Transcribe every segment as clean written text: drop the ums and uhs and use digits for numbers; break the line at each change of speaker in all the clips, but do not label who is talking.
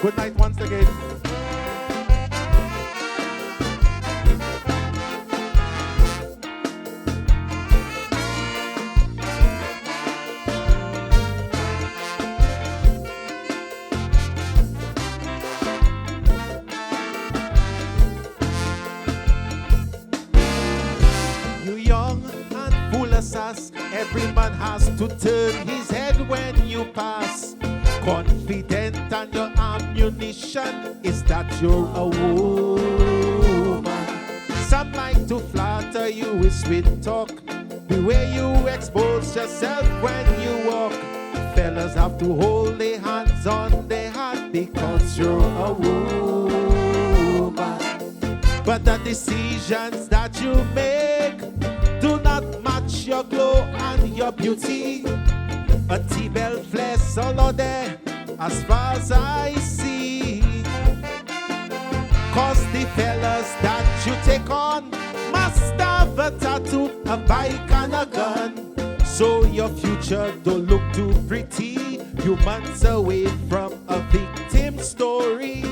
Good night once again. You young and full of sass, every man has to turn his head when you pass. Confident and your ammunition is that you're a woman. Some like to flatter you with sweet talk, the way you expose yourself when you walk. Fellas have to hold their hands on their heart because you're a woman. But the decisions that you make do not match your glow and your beauty. A T-belt flesh all there as far as I see. Cause the fellas that you take on must have a tattoo, a bike and a gun. So your future don't look too pretty. You months away from a victim story.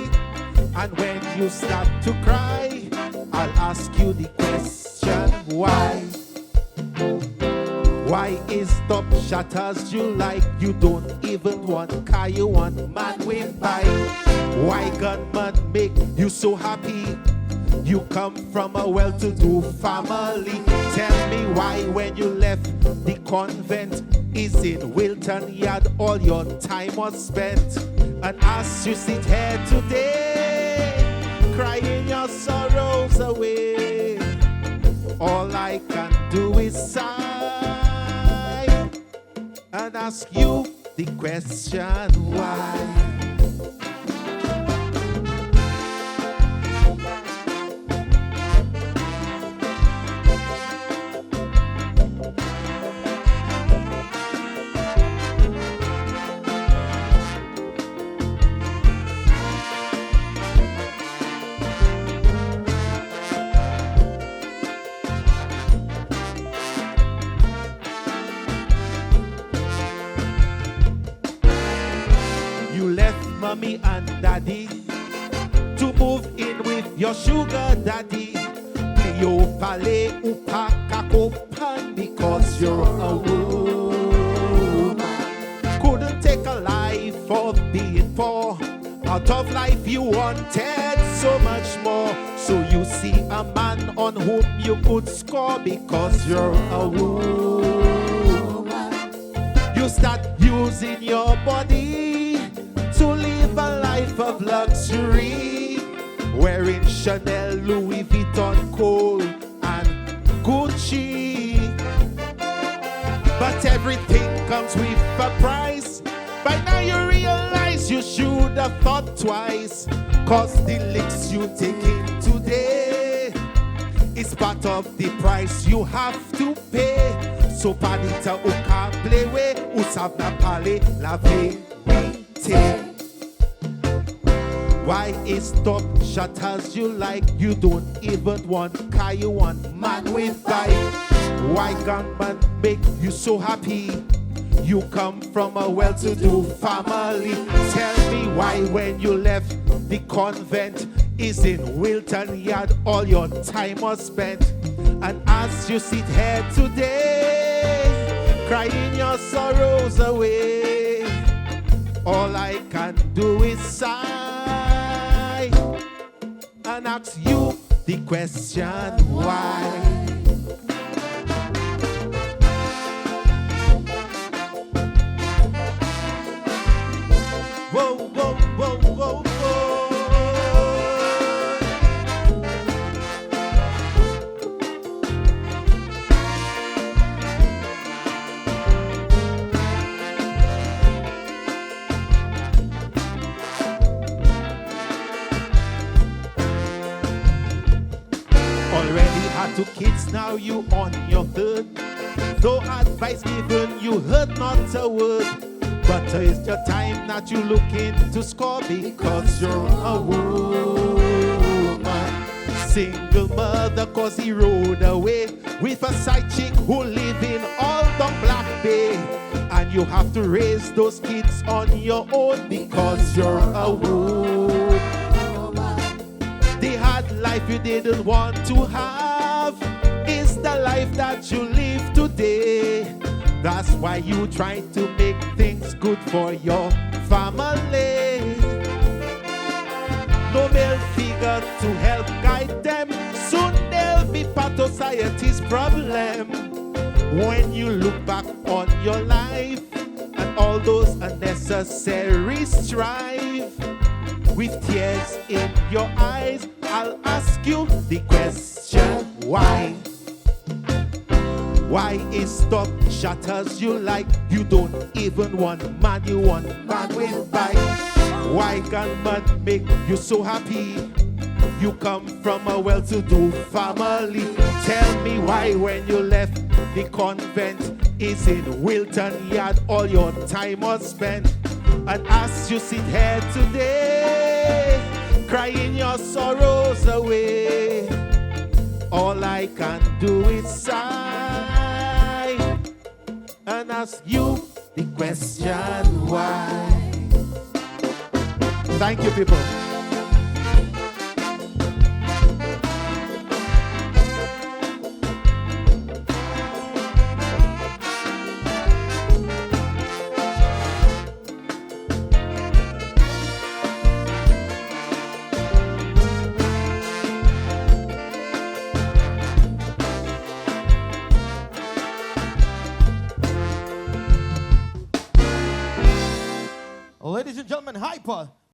And when you start to cry, I'll ask you the question, why? Why is top shatters you like? You don't even want car, you want man with bike. Why gunman make you so happy? You come from a well-to-do family. Tell me why when you left the convent is in Wilton Yard all your time was spent. And as you sit here today, crying your sorrows away, all I can do is sigh and ask you the question, why? Mommy and daddy to move in with your sugar daddy. Plio pale upakakopan because you're a woman. Couldn't take a life of being poor. Out of life you wanted so much more. So you see a man on whom you could score because you're a woman. You start using your body to live a life of luxury, wearing Chanel, Louis Vuitton, Cole, and Gucci. But everything comes with a price. By now you realize you should have thought twice, cause the licks you take in today is part of the price you have to pay. So padita uka blewe, usavna pale la verite. Why is top shatters you like? You don't even want car, you want man with bike. Why gunman make you so happy? You come from a well-to-do family. Tell me why when you left the convent is in Wilton Yard all your time was spent. And as you sit here today, crying your sorrows away, all I can do is sigh and ask you the question, why? Whoa, whoa, whoa, whoa, already had 2 kids, now you on your 3rd. Though advice given, you heard not a word. But it's your time that you looking to score because you're a woman. Single mother cause he rode away with a side chick who live in you have to raise those kids on your own because you're a woman. The hard life you didn't want to have is the life that you live today. That's why you try to make things good for your family. No male figure to help guide them. Soon they'll be part of society's problem. When you look back on your life and all those unnecessary strife, with tears in your eyes, I'll ask you the question, why? Why is stop shatters you like? You don't even want man, you want man with bite. Why can man make you so happy? You come from a well-to-do family. Tell me why when you left the convent is in Wilton Yard all your time was spent. And as you sit here today, crying your sorrows away, all I can do is sigh and ask you the question why. Thank you, people.
Ladies and gentlemen, Hyper.